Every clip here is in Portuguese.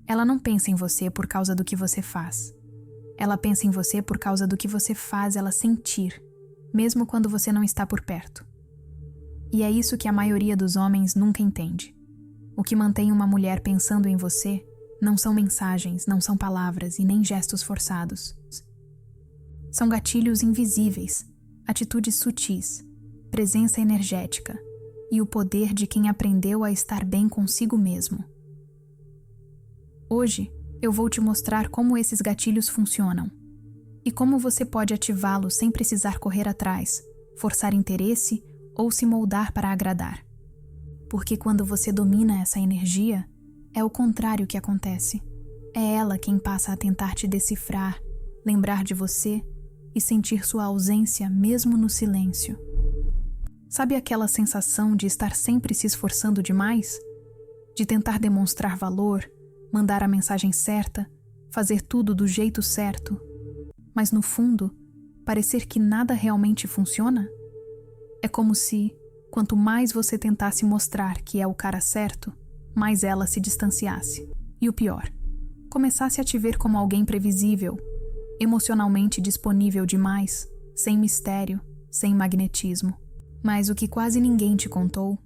Ela não pensa em você por causa do que você faz. Ela pensa em você por causa do que você faz ela sentir, mesmo quando você não está por perto. E é isso que a maioria dos homens nunca entende. O que mantém uma mulher pensando em você não são mensagens, não são palavras e nem gestos forçados. São gatilhos invisíveis, atitudes sutis, presença energética e o poder de quem aprendeu a estar bem consigo mesmo. Hoje, eu vou te mostrar como esses gatilhos funcionam e como você pode ativá-los sem precisar correr atrás, forçar interesse ou se moldar para agradar. Porque quando você domina essa energia, é o contrário que acontece. É ela quem passa a tentar te decifrar, lembrar de você e sentir sua ausência mesmo no silêncio. Sabe aquela sensação de estar sempre se esforçando demais? De tentar demonstrar valor, mandar a mensagem certa, fazer tudo do jeito certo, mas no fundo, parecer que nada realmente funciona? É como se, quanto mais você tentasse mostrar que é o cara certo, mais ela se distanciasse. E o pior, começasse a te ver como alguém previsível, emocionalmente disponível demais, sem mistério, sem magnetismo. Mas o que quase ninguém te contou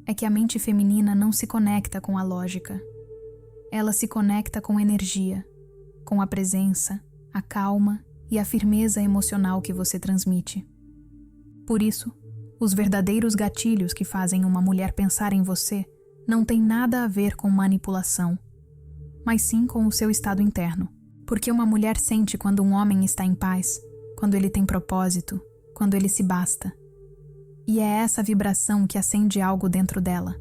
é que a mente feminina não se conecta com a lógica. Ela se conecta com energia, com a presença, a calma e a firmeza emocional que você transmite. Por isso, os verdadeiros gatilhos que fazem uma mulher pensar em você não têm nada a ver com manipulação, mas sim com o seu estado interno. Porque uma mulher sente quando um homem está em paz, quando ele tem propósito, quando ele se basta. E é essa vibração que acende algo dentro dela.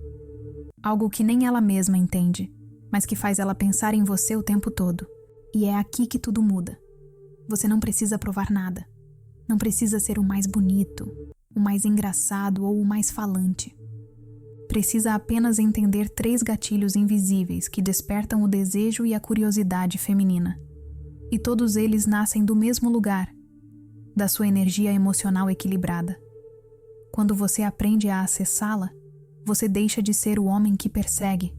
Algo que nem ela mesma entende, mas que faz ela pensar em você o tempo todo. E é aqui que tudo muda. Você não precisa provar nada. Não precisa ser o mais bonito, o mais engraçado ou o mais falante. Precisa apenas entender 3 gatilhos invisíveis que despertam o desejo e a curiosidade feminina. E todos eles nascem do mesmo lugar, da sua energia emocional equilibrada. Quando você aprende a acessá-la, você deixa de ser o homem que persegue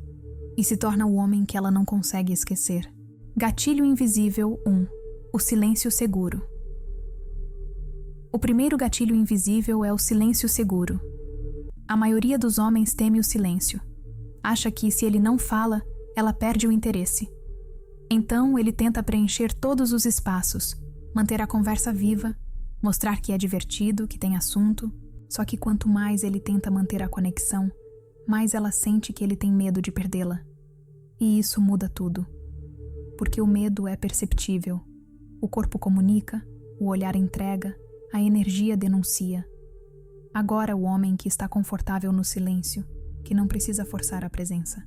e se torna o homem que ela não consegue esquecer. Gatilho invisível 1. O silêncio seguro. O primeiro gatilho invisível é o silêncio seguro. A maioria dos homens teme o silêncio. Acha que, se ele não fala, ela perde o interesse. Então, ele tenta preencher todos os espaços, manter a conversa viva, mostrar que é divertido, que tem assunto. Só que quanto mais ele tenta manter a conexão, mais ela sente que ele tem medo de perdê-la. E isso muda tudo. Porque o medo é perceptível. O corpo comunica, o olhar entrega, a energia denuncia. Agora o homem que está confortável no silêncio, que não precisa forçar a presença,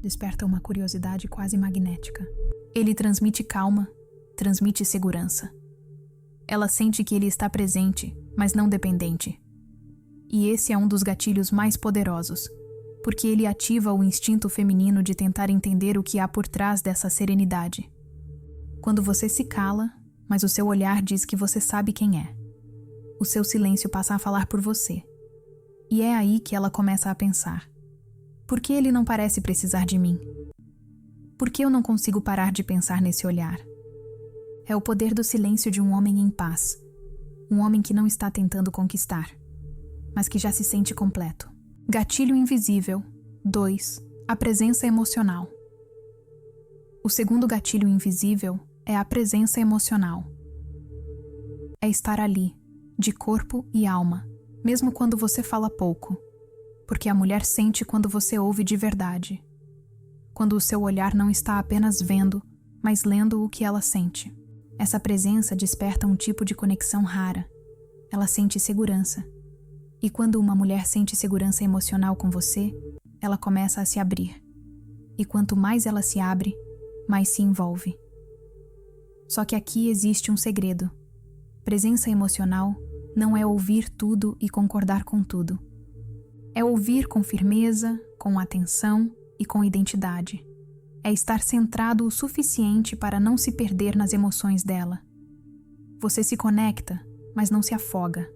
desperta uma curiosidade quase magnética. Ele transmite calma, transmite segurança. Ela sente que ele está presente, mas não dependente. E esse é um dos gatilhos mais poderosos, porque ele ativa o instinto feminino de tentar entender o que há por trás dessa serenidade. Quando você se cala, mas o seu olhar diz que você sabe quem é. O seu silêncio passa a falar por você. E é aí que ela começa a pensar: por que ele não parece precisar de mim? Por que eu não consigo parar de pensar nesse olhar? É o poder do silêncio de um homem em paz. Um homem que não está tentando conquistar, mas que já se sente completo. Gatilho invisível 2. A presença emocional. O segundo gatilho invisível é a presença emocional. É estar ali, de corpo e alma, mesmo quando você fala pouco, porque a mulher sente quando você ouve de verdade. Quando o seu olhar não está apenas vendo, mas lendo o que ela sente. Essa presença desperta um tipo de conexão rara. Ela sente segurança. E quando uma mulher sente segurança emocional com você, ela começa a se abrir. E quanto mais ela se abre, mais se envolve. Só que aqui existe um segredo. Presença emocional não é ouvir tudo e concordar com tudo. É ouvir com firmeza, com atenção e com identidade. É estar centrado o suficiente para não se perder nas emoções dela. Você se conecta, mas não se afoga.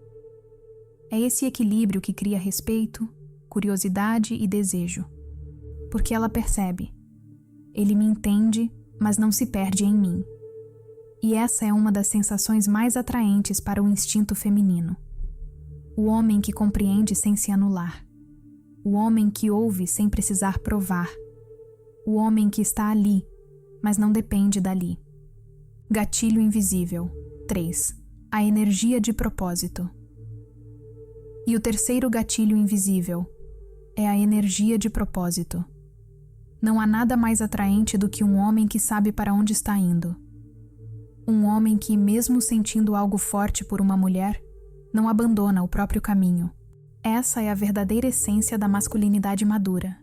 É esse equilíbrio que cria respeito, curiosidade e desejo. Porque ela percebe: Ele me entende, mas não se perde em mim. E essa é uma das sensações mais atraentes para o instinto feminino. O homem que compreende sem se anular. O homem que ouve sem precisar provar. O homem que está ali, mas não depende dali. Gatilho invisível. 3. A energia de propósito. E o terceiro gatilho invisível é a energia de propósito. Não há nada mais atraente do que um homem que sabe para onde está indo. Um homem que, mesmo sentindo algo forte por uma mulher, não abandona o próprio caminho. Essa é a verdadeira essência da masculinidade madura.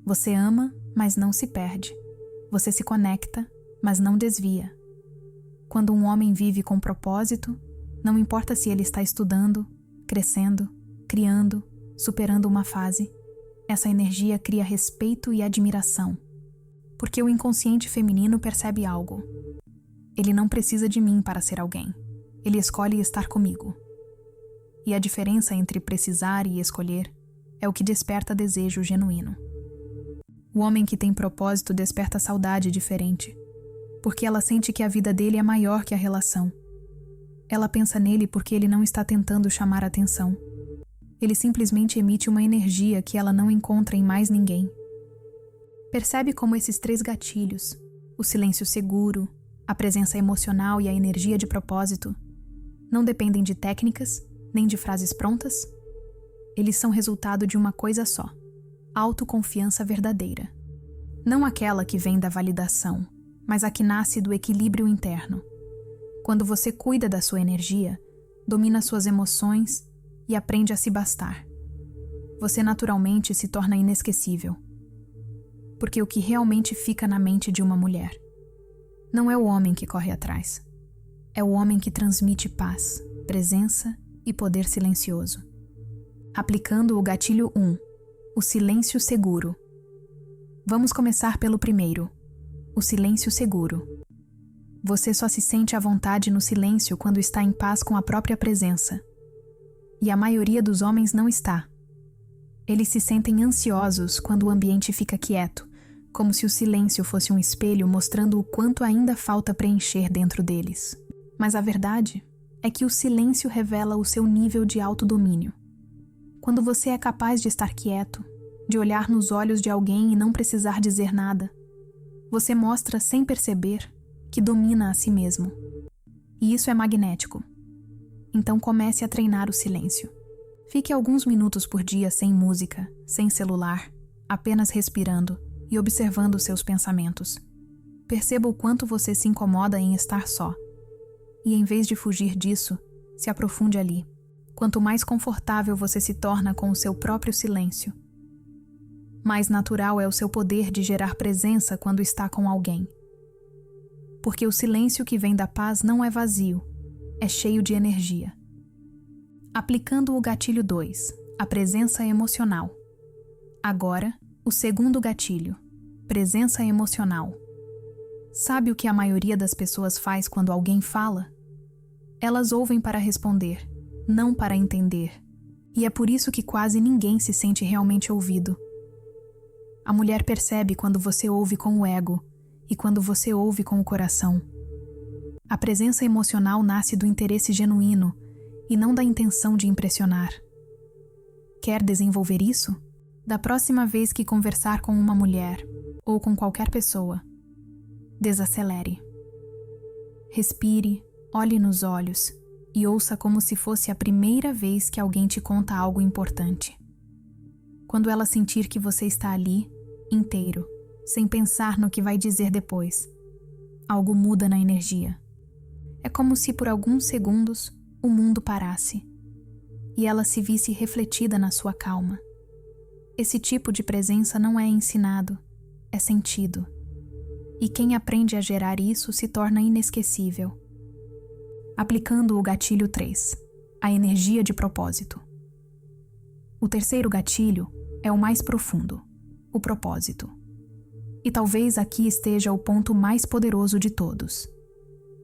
Você ama, mas não se perde. Você se conecta, mas não desvia. Quando um homem vive com propósito, não importa se ele está estudando, crescendo, criando, superando uma fase, essa energia cria respeito e admiração. Porque o inconsciente feminino percebe algo. Ele não precisa de mim para ser alguém. Ele escolhe estar comigo. E a diferença entre precisar e escolher é o que desperta desejo genuíno. O homem que tem propósito desperta saudade diferente, porque ela sente que a vida dele é maior que a relação. Ela pensa nele porque ele não está tentando chamar atenção. Ele simplesmente emite uma energia que ela não encontra em mais ninguém. Percebe como esses 3 gatilhos, o silêncio seguro, a presença emocional e a energia de propósito, não dependem de técnicas, nem de frases prontas? Eles são resultado de uma coisa só: autoconfiança verdadeira. Não aquela que vem da validação, mas a que nasce do equilíbrio interno. Quando você cuida da sua energia, domina suas emoções e aprende a se bastar, você naturalmente se torna inesquecível. Porque o que realmente fica na mente de uma mulher não é o homem que corre atrás. É o homem que transmite paz, presença e poder silencioso. Aplicando o gatilho 1, o silêncio seguro. Vamos começar pelo primeiro, o silêncio seguro. Você só se sente à vontade no silêncio quando está em paz com a própria presença. E a maioria dos homens não está. Eles se sentem ansiosos quando o ambiente fica quieto, como se o silêncio fosse um espelho mostrando o quanto ainda falta preencher dentro deles. Mas a verdade é que o silêncio revela o seu nível de autodomínio. Quando você é capaz de estar quieto, de olhar nos olhos de alguém e não precisar dizer nada, você mostra sem perceber que domina a si mesmo. E isso é magnético. Então comece a treinar o silêncio. Fique alguns minutos por dia sem música, sem celular, apenas respirando e observando seus pensamentos. Perceba o quanto você se incomoda em estar só. E em vez de fugir disso, se aprofunde ali. Quanto mais confortável você se torna com o seu próprio silêncio, mais natural é o seu poder de gerar presença quando está com alguém. Porque o silêncio que vem da paz não é vazio, é cheio de energia. Aplicando o gatilho 2, a presença emocional. Agora, o segundo gatilho, presença emocional. Sabe o que a maioria das pessoas faz quando alguém fala? Elas ouvem para responder, não para entender. E é por isso que quase ninguém se sente realmente ouvido. A mulher percebe quando você ouve com o ego e quando você ouve com o coração. A presença emocional nasce do interesse genuíno e não da intenção de impressionar. Quer desenvolver isso? Da próxima vez que conversar com uma mulher ou com qualquer pessoa, desacelere. Respire, olhe nos olhos e ouça como se fosse a primeira vez que alguém te conta algo importante. Quando ela sentir que você está ali, inteiro, sem pensar no que vai dizer depois, algo muda na energia. É como se por alguns segundos o mundo parasse e ela se visse refletida na sua calma. Esse tipo de presença não é ensinado, é sentido. E quem aprende a gerar isso se torna inesquecível. Aplicando o gatilho 3, a energia de propósito. O terceiro gatilho é o mais profundo, o propósito. E talvez aqui esteja o ponto mais poderoso de todos.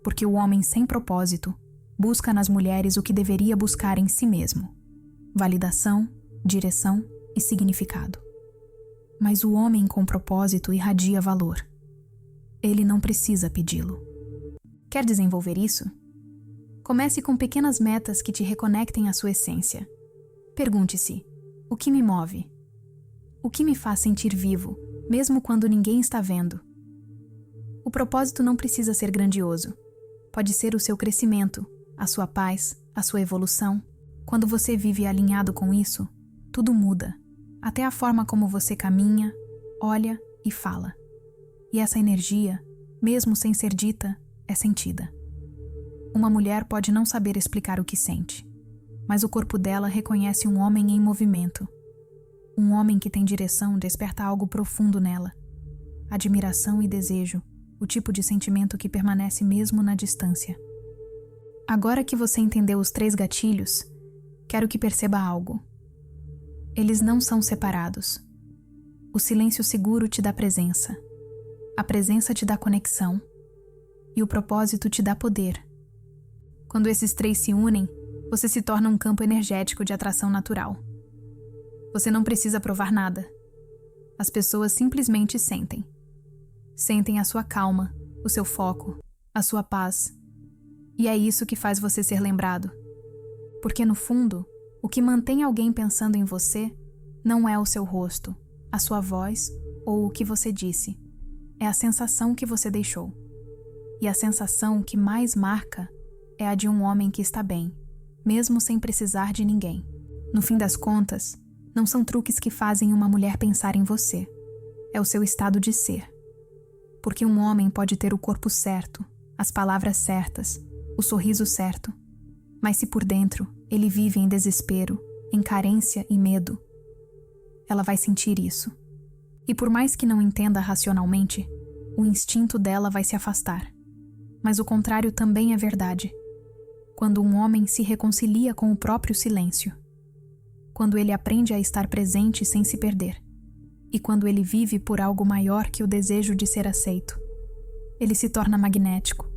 Porque o homem sem propósito busca nas mulheres o que deveria buscar em si mesmo: validação, direção e significado. Mas o homem com propósito irradia valor, ele não precisa pedi-lo. Quer desenvolver isso? Comece com pequenas metas que te reconectem à sua essência. Pergunte-se: o que me move? O que me faz sentir vivo, mesmo quando ninguém está vendo? O propósito não precisa ser grandioso. Pode ser o seu crescimento, a sua paz, a sua evolução. Quando você vive alinhado com isso, tudo muda, até a forma como você caminha, olha e fala. E essa energia, mesmo sem ser dita, é sentida. Uma mulher pode não saber explicar o que sente, mas o corpo dela reconhece um homem em movimento. Um homem que tem direção desperta algo profundo nela. Admiração e desejo, o tipo de sentimento que permanece mesmo na distância. Agora que você entendeu os 3 gatilhos, quero que perceba algo. Eles não são separados. O silêncio seguro te dá presença. A presença te dá conexão. E o propósito te dá poder. Quando esses 3 se unem, você se torna um campo energético de atração natural. Você não precisa provar nada. As pessoas simplesmente sentem. Sentem a sua calma, o seu foco, a sua paz. E é isso que faz você ser lembrado. Porque no fundo, o que mantém alguém pensando em você não é o seu rosto, a sua voz ou o que você disse. É a sensação que você deixou. E a sensação que mais marca é a de um homem que está bem, mesmo sem precisar de ninguém. No fim das contas, não são truques que fazem uma mulher pensar em você. É o seu estado de ser. Porque um homem pode ter o corpo certo, as palavras certas, o sorriso certo. Mas se por dentro ele vive em desespero, em carência e medo, ela vai sentir isso. E por mais que não entenda racionalmente, o instinto dela vai se afastar. Mas o contrário também é verdade. Quando um homem se reconcilia com o próprio silêncio. Quando ele aprende a estar presente sem se perder. E quando ele vive por algo maior que o desejo de ser aceito. Ele se torna magnético.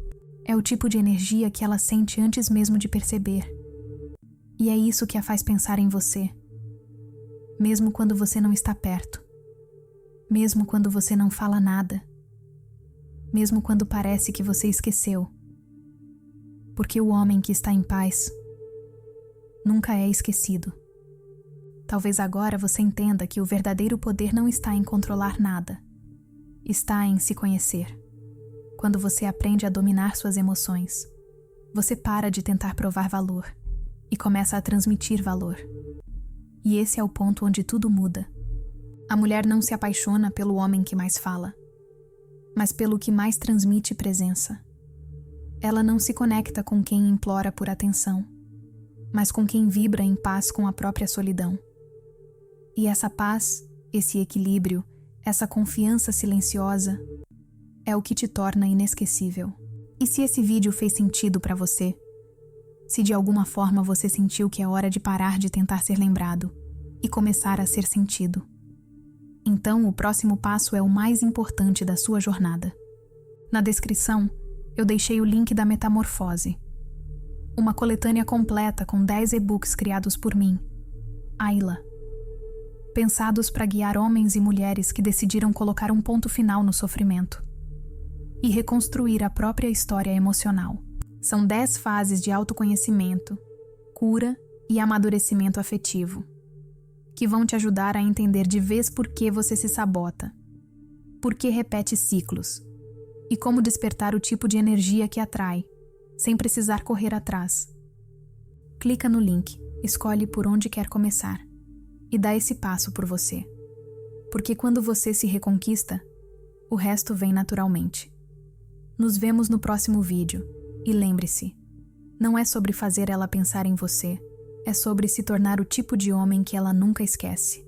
É o tipo de energia que ela sente antes mesmo de perceber. E é isso que a faz pensar em você. Mesmo quando você não está perto. Mesmo quando você não fala nada. Mesmo quando parece que você esqueceu. Porque o homem que está em paz nunca é esquecido. Talvez agora você entenda que o verdadeiro poder não está em controlar nada. Está em se conhecer. Quando você aprende a dominar suas emoções, você para de tentar provar valor e começa a transmitir valor. E esse é o ponto onde tudo muda. A mulher não se apaixona pelo homem que mais fala, mas pelo que mais transmite presença. Ela não se conecta com quem implora por atenção, mas com quem vibra em paz com a própria solidão. E essa paz, esse equilíbrio, essa confiança silenciosa, é o que te torna inesquecível. E se esse vídeo fez sentido para você? Se de alguma forma você sentiu que é hora de parar de tentar ser lembrado e começar a ser sentido, então o próximo passo é o mais importante da sua jornada. Na descrição, eu deixei o link da Metamorfose, uma coletânea completa com 10 e-books criados por mim, Ayla, pensados para guiar homens e mulheres que decidiram colocar um ponto final no sofrimento e reconstruir a própria história emocional. São 10 fases de autoconhecimento, cura e amadurecimento afetivo, que vão te ajudar a entender de vez por que você se sabota, por que repete ciclos, e como despertar o tipo de energia que atrai, sem precisar correr atrás. Clica no link, escolhe por onde quer começar, e dá esse passo por você. Porque quando você se reconquista, o resto vem naturalmente. Nos vemos no próximo vídeo, e lembre-se, não é sobre fazer ela pensar em você, é sobre se tornar o tipo de homem que ela nunca esquece.